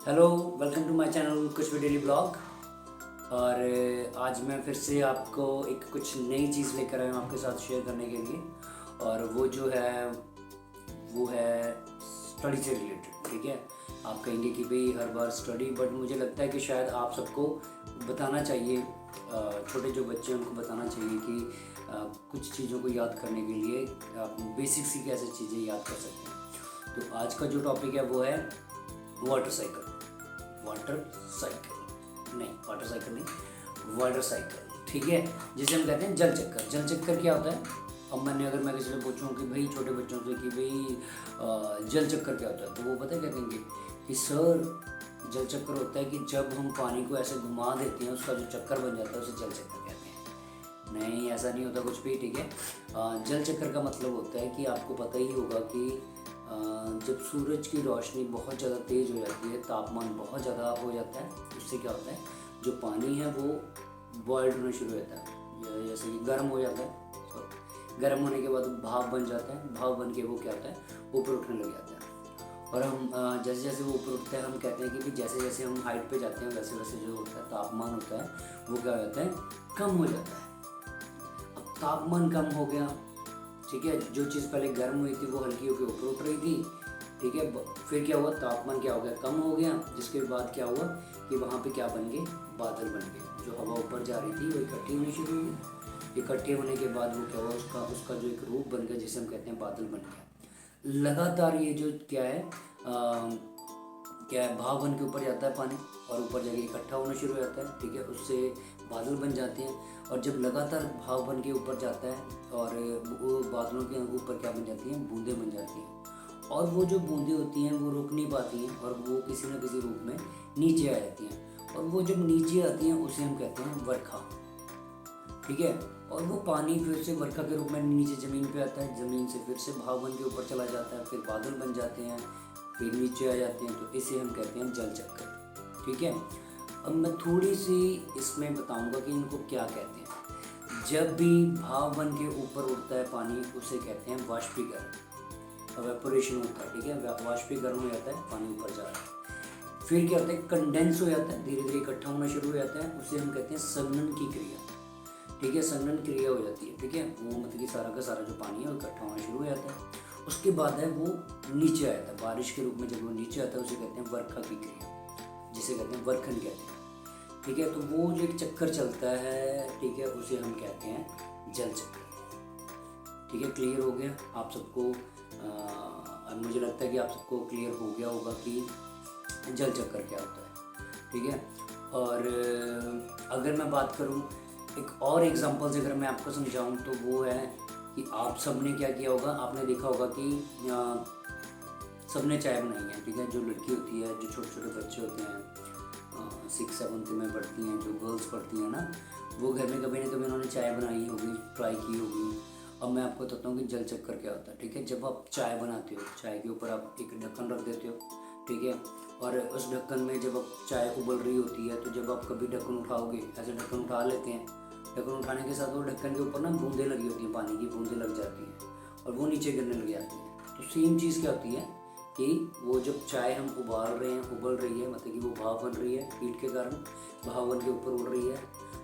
Hello, welcome to my channel कुछ भी daily blog. और आज मैं फिर से आपको एक कुछ नई चीज़ लेकर आया हूँ आपके साथ शेयर करने के लिए। और वो जो है वो है स्टडी से रिलेटेड। ठीक है, आप कहेंगे कि भाई हर बार स्टडी, बट मुझे लगता है कि शायद आप सबको बताना चाहिए, छोटे जो बच्चे हैं उनको बताना चाहिए कि कुछ चीज़ों को याद करने के लिए आप बेसिक सी कैसे चीज़ें याद कर सकते हैं। तो आज का जो टॉपिक है वो है वाटर साइकिल। वाटर साइकिल, ठीक है, जिसे हम कहते हैं जल चक्कर। जल चक्कर क्या होता है? अब अगर मैं किसी से पूछूं कि भाई छोटे बच्चों से कि भाई जल चक्कर क्या होता है, तो वो पता है क्या कहेंगे कि सर जल चक्कर होता है कि जब हम पानी को ऐसे घुमा देते हैं उसका जो चक्कर बन जाता है उसे जल चक्कर कहते हैं। नहीं, ऐसा नहीं होता कुछ भी। ठीक है, जल चक्कर का मतलब होता है कि आपको पता ही होगा कि जब सूरज की रोशनी बहुत ज़्यादा तेज़ हो जाती है, तापमान बहुत ज़्यादा हो जाता है, उससे क्या होता है, जो पानी है वो बॉयल्ड होना शुरू हो जाता है, जैसे कि गर्म हो जाता है। गर्म होने के बाद भाप बन जाता है, भाप बन के वो क्या होता है, ऊपर उठने लग जाता है। और हम जैसे जैसे वो ऊपर उठता है, हम कहते हैं कि जैसे जैसे हम हाइट पे जाते हैं वैसे वैसे जो होता है तापमान होता है वो क्या हो जाता है, कम हो जाता है। अब तापमान कम हो गया, ठीक है, जो चीज़ पहले गर्म हुई थी वो हल्की होकर ऊपर उठ रही थी। ठीक है, फिर क्या हुआ, तापमान क्या हो गया, कम हो गया, जिसके बाद क्या हुआ कि वहाँ पे क्या बन गए, बादल बन गए। जो हवा ऊपर जा रही थी वो इकट्ठी होनी शुरू हुई। इकट्ठे होने के बाद वो क्या हुआ, उसका उसका जो एक रूप बन गया जिसे हम कहते हैं बादल बन गया। लगातार ये जो क्या है भाव बन के ऊपर जाता है पानी, और ऊपर जाके इकट्ठा होना शुरू हो जाता है। ठीक है, उससे बादल बन जाते हैं। और जब लगातार भाव बन के ऊपर जाता है और वो बादलों के ऊपर क्या बन जाती हैं, बूंदें बन जाती हैं। और वो जो बूंदें होती हैं वो रुक नहीं पाती हैं और वो किसी न किसी रूप में नीचे आ जाती हैं। और वो जब नीचे आती हैं उसे हम कहते हैं वर्षा। ठीक है, और वो पानी फिर से वर्षा के रूप में नीचे ज़मीन पे आता है, ज़मीन से फिर से भाव बन के ऊपर चला जाता है, फिर बादल बन जाते हैं, फिर नीचे आ जाते हैं। तो इसे हम कहते हैं जल चक्कर। ठीक है, अब मैं थोड़ी सी इसमें बताऊंगा कि इनको क्या कहते हैं। जब भी भाव बन के ऊपर उठता है पानी उसे कहते हैं वाष्पीकरण, एवेपोरेशन होता है। ठीक है, वाष्पीकरण हो जाता है, पानी ऊपर जा रहा है। फिर क्या होता है, कंडेंस हो जाता है, धीरे धीरे इकट्ठा होना शुरू हो जाता है, उसे हम कहते हैं संघनन की क्रिया। ठीक है, संघनन क्रिया हो जाती है। ठीक है, वो मतलब कि सारा का सारा जो पानी है वो इकट्ठा होना शुरू हो जाता है। उसके बाद है वो नीचे आ जाता है, बारिश के रूप में जब वो नीचे आता है उसे कहते हैं वर्षा की क्रिया, जिसे कहते हैं वर्खन कहते हैं। ठीक है, तो वो जो एक चक्कर चलता है, ठीक है, उसे हम कहते हैं जल चक्कर। ठीक है, क्लियर हो गया आप सबको? अब मुझे लगता है कि आप सबको क्लियर हो गया होगा कि जल चक्कर क्या होता है। ठीक है, और अगर मैं बात करूं एक और एग्जांपल से, अगर मैं आपको समझाऊं तो वो है कि आप सब ने क्या किया होगा, आपने देखा होगा कि सबने चाय बनाई है। ठीक है, जो लड़की होती है, जो छोटे छोटे बच्चे होते हैं, 6-7 में पढ़ती हैं, जो गर्ल्स पढ़ती हैं ना, वो घर में कभी ना कभी उन्होंने चाय बनाई होगी, ट्राई की होगी। अब मैं आपको बताता हूँ कि जल चक्कर क्या होता है। ठीक है, जब आप चाय बनाते हो, चाय के ऊपर आप एक ढक्कन रख देते हो। ठीक है, और उस ढक्कन में जब आप चाय उबल रही होती है, तो जब आप कभी ढक्कन उठाओगे, ऐसे ढक्कन उठा लेते हैं, ढक्कन उठाने के साथ वो ढक्कन के ऊपर ना बूंदें लगी होती हैं, पानी की बूंदें लग जाती हैं और वो नीचे गिरने लग जाती हैं। तो सेम चीज़ क्या होती है कि वो जब चाय हम उबाल रहे हैं, उबल रही है, मतलब कि वो भाप बन रही है, हीट के कारण भाप बन के ऊपर उड़ रही है,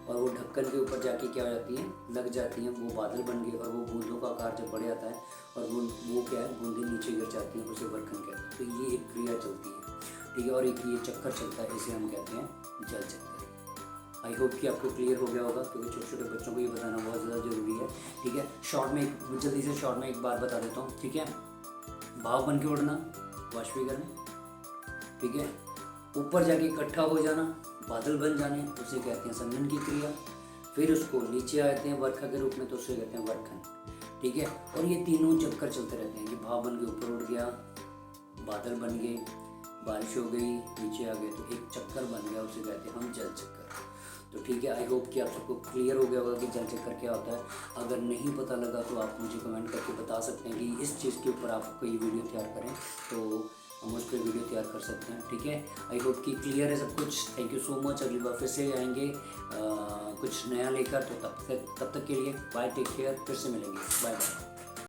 और वो ढक्कन के ऊपर जाके क्या हो जाती हैं, लग जाती हैं, वो बादल बन गए, और वो बूंदों का आकार जब बढ़ जाता है और वो क्या है, बूंदें नीचे गिर जाती हैं, उसे वर्षण कहते हैं। तो ये एक क्रिया चलती है। ठीक है, और एक ये चक्कर चलता है, इसे हम कहते हैं जल चक्कर। आई होप कि आपको क्लियर हो गया होगा, क्योंकि छोटे छोटे बच्चों को ये बताना बहुत ज़्यादा ज़रूरी है। ठीक है, जल्दी से शॉर्ट में एक बात बता देता हूँ। ठीक है, भाव बन के उड़ना, वाष्पीकरण। ठीक है, ऊपर जाके इकट्ठा हो जाना, बादल बन जाने, उसे कहते हैं संघनन की क्रिया। फिर उसको नीचे आते हैं वर्षा के रूप में, तो उसे कहते हैं वर्षण। ठीक है, और ये तीनों चक्कर चलते रहते हैं कि भाव बन के ऊपर उड़ गया, बादल बन गए, बारिश हो गई, नीचे आ गए, तो एक चक्कर बन गया, उसे कहते हैं हम जल चक्कर। तो ठीक है, आई होप कि आप सबको क्लियर हो गया होगा कि जल चक्कर क्या होता है। अगर नहीं पता लगा तो आप मुझे कमेंट करके बता सकते हैं कि इस चीज़ के ऊपर आप कोई वीडियो तैयार करें, तो हम उस पर वीडियो तैयार कर सकते हैं। ठीक है, आई होप कि क्लियर है सब कुछ। Thank you so much. अगली बार फिर से आएंगे कुछ नया लेकर, तो तब तक के लिए बाय, टेक केयर, फिर से मिलेंगे, बाय बाय।